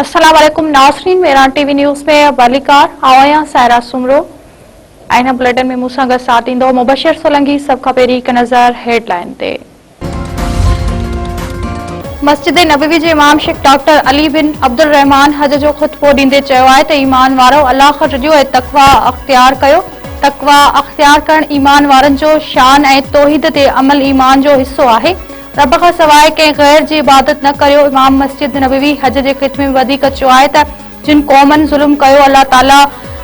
अस्सलाम वालेकुम नाज़रीन, मेरा टीवी न्यूज़ में वलीकार आवाया सायरा सुमरो आईना बुलेटिन में मूसा गॾु साथ ईंदो मुबशर सोलंकी। सब खां पहिरीं हिकु नज़र हेडलाइन ते। मस्जिद नबवी जे इमाम शेख डॉक्टर अली बिन अब्दुल रहमान हज जो ख़ुतबो ॾींदे चयो आहे त ईमान वारो अल्लाह खां ॾिजो ऐं तक़वा अख़्तियार कयो। तक़वा अख़्तियार करण ईमान वारनि जो शान ऐं तौहीद ते अमल ईमान जो हिस्सो आहे। रब खां सवाइ कंहिं गैर जी इबादत न करियो। इमाम मस्जिद नबवी हज जे ख़ितमे में वधीक चयो आहे त जिन क़ौमनि ज़ुल्म कयो, अल्लाह ताला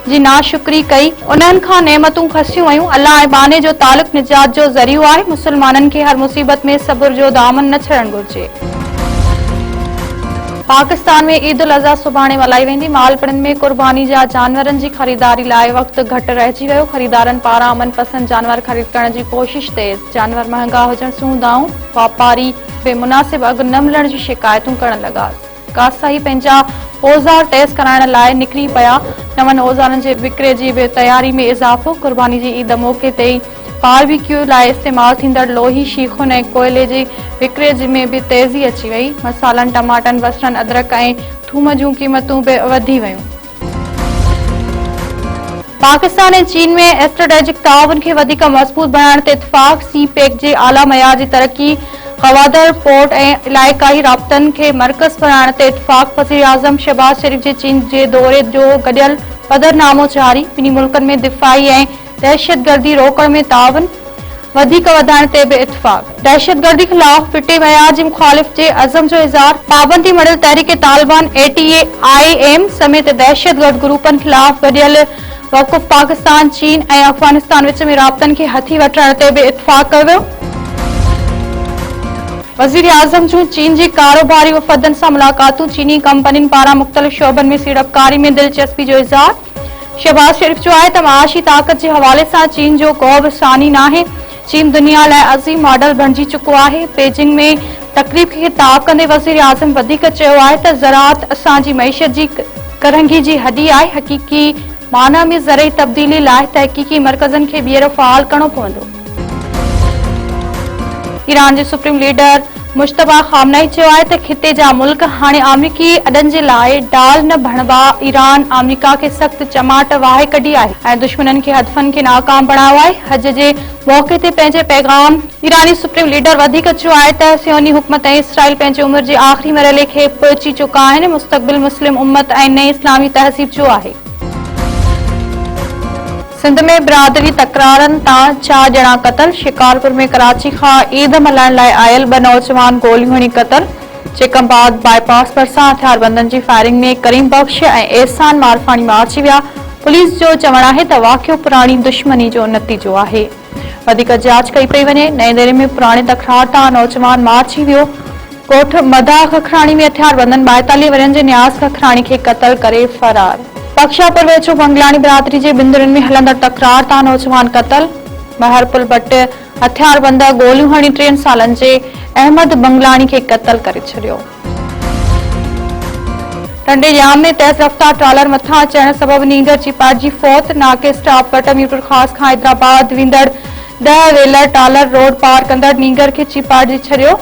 जी नाशुक्री कई, उन्हनि खां नेमतूं खसियूं वयूं। अल्लाह ऐं बाने जो तालुक़ निजात जो ज़रियो आहे। मुसलमाननि खे हर मुसीबत में सब्र जो दामन न छॾणु घुरिजे। पाकिस्तान में ईद उल अज़हा सुभाणे मल्हाई वेंदी। मालपड़नि में कुर्बानी जा जानवरनि जी ख़रीदारी लाइ वक़्तु घटि रहिजी वियो। ख़रीदारनि पारां अमन पसंद जानवर ख़रीद करण जी कोशिश तेज़। जानवर महांगा हुजण सूंदाऊं वापारी बेमुनासिब अघु न मिलण जी शिकायतूं करण लॻा। कासाई पंहिंजा औज़ार टेस्ट कराइण लाइ निकिरी पिया। नवनि औज़ारनि जे विकिरे जी तयारी में इज़ाफ़ो। कुर्बानी जी ईद मौक़े ते बारबेक्यू लाइ इस्तेमाल थींदड़ लोही, शीखुनि ऐं कोयले जी विकिरे में भी तेज़ी अची वई। मसालनि, टमाटनि, बसरनि, अदरक ऐं थूम जूं क़ीमतूं बि वधी वयूं। पाकिस्तान ऐं चीन में स्ट्रेटेजिक ताउन खे वधीक मज़बूत बनाइण ते इत्तिफ़ाक़। सी पैक जे आला मयार जी तरक्की, गवादर पोर्ट ऐं इलाइक़ाई राब्तनि खे मर्कज़ बनाइण ते इत्तिफ़ाक़। वज़ीर आज़म शहबाज शरीफ़ जे चीन जे दौरे जो गॾियल बदरनामो जारी। ॿिन्ही मुल्कनि में दिफ़ाई ऐं दहशतगर्दी रोकण में ताउन वधीक वधाइण ते बि इत्तिफ़ाक़। दहशतगर्दी ख़िलाफ़ फिटे मयार जी मुख़ालिफ़ जे अज़म जो इज़हार। पाबंदी मड़ियल तहरीक तालिबान ATAIM समेत दहशतगर्द ग्रुपनि ख़िलाफ़ गॾियल वक़ुफ़। पाकिस्तान, चीन ऐं अफ़गानिस्तान विच में राब्तनि खे हथी वठण ते बि इत्तिफ़ाक़ कयो वियो। वज़ीर आज़म जूं चीन जी कारोबारी वफ़दनि सां मुलाक़ातूं। चीनी कंपनियुनि पारां मुख़्तलिफ़ शोबनि में सीड़पकारी में दिलचस्पी जो इज़हार। शहबाज शरीफ़ चयो आहे त माशी ताक़त जे हवाले सां चीन जो को बि सानी नाहे। चीन दुनिया लाइ अज़ीम मॉडल बणिजी चुको आहे। बीजिंग में तक़रीब खे ख़िताब कंदे वज़ीर आज़म वधीक चयो आहे त ज़राअत असांजी मईशत जी करंगी जी हडी आहे। हक़ीक़ी माना में ज़रई तब्दीली लाइ तहक़ीक़ी मर्कज़नि खे ॿीहर फ़आल करणो पवंदो। ईरान जे सुप्रीम लीडर मुश्तबा खामनई चयो आहे त खिते जा मुल्क हाणे अमरीकी अॾनि जे लाइ डाल न भणबा। ईरान अमरीका खे सख़्त चमाट वाहे कढी आहे ऐं दुश्मननि खे हदफ़नि खे नाकाम बणायो आहे। हज जे मौक़े ते पंहिंजे पैगाम ईरानी सुप्रीम लीडर वधीक चयो आहे त सियोनी हुकूमत ऐं इसराइल पंहिंजे उमिरि जे आख़िरी मरहले खे पहुची चुका आहिनि। मुस्तक़बिल मुस्लिम उम्मत ऐं नई इस्लामी तहज़ीब जो आहे। सिंध में बिरादरी तकरारनि तां 4 ॼणा क़तल। शिकारपुर में कराची खां ईद मल्हाइण लाइ आयल 2 नौजवान गोलियूं हणी क़तल। चिकमबाद बाईपास भरिसां हथियारबंदनि जी फायरिंग में करीम बख्श ऐं एहसान मारफानी मारिजी विया। पुलिस जो चवणु आहे त वाक़ियो पुराणी दुश्मनी जो नतीजो आहे। वधीक जांच कई पई वञे। नईं दिल्ली में पुराणे तकरार तां नौजवान मारिजी वियो। कोठ मदा खखराणी में हथियारबंदनि 42 वरनि जे न्याज़ खखराणी खे क़तल करे फरार। बख्शापुर वेझो बंगलानी बिरादरी जे बिंदुरनि में हलंदड़ तकरार तां नौजवान क़तल। महरपुल भट्ट हथियारबंद गोलियूं हणी 3 सालनि जे अहमद बंगलानी खे क़तल करे छॾियो। टंडे जाम में तेज़ रफ़्तार ट्रालर मथां अचण सबबि नींगर चिपाइजी फौत। नाके स्टॉप वटि मीटर ख़ासि खां हैदराबाद वेंदड़ 10 वेलर ट्रालर रोड पार कंदड़ नींगर खे चिपाइजी छॾियो।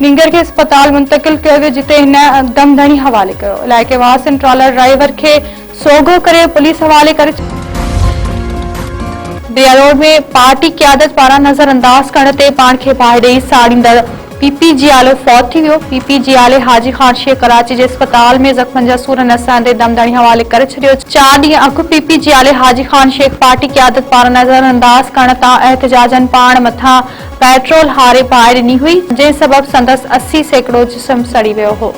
नींगर खे अस्पताल मुंतक़िल कयो वियो, जिते हिन दमधणी हवाले कयो। इलाइक़े वासियुनि ट्रालर ड्राइवर खे सोगो करे पुलिस हवाले करे। दिया रोड में पार्टी क़यादत पारां नज़रअंदाज करण ते पाण खे बाहि ॾेई साड़ींदड़ PPG आलो फौत थी वियो। PPG आले हाजी ख़ान शेख कराची जे अस्पताल में ज़ख़्मनि जा सूर नसंदे दमधणी हवाले करे छॾियो। 4 ॾींहं अॻु PPG आले हाजी ख़ान शेख पार्टी क़यादत पारां नज़रअंदाज करण तां एहतजाजनि पाण मथां पेट्रोल हारे बाहि ॾिनी हुई, जंहिं सबबि संदसि 80 सैकड़ो जिस्म सड़ी वियो हो।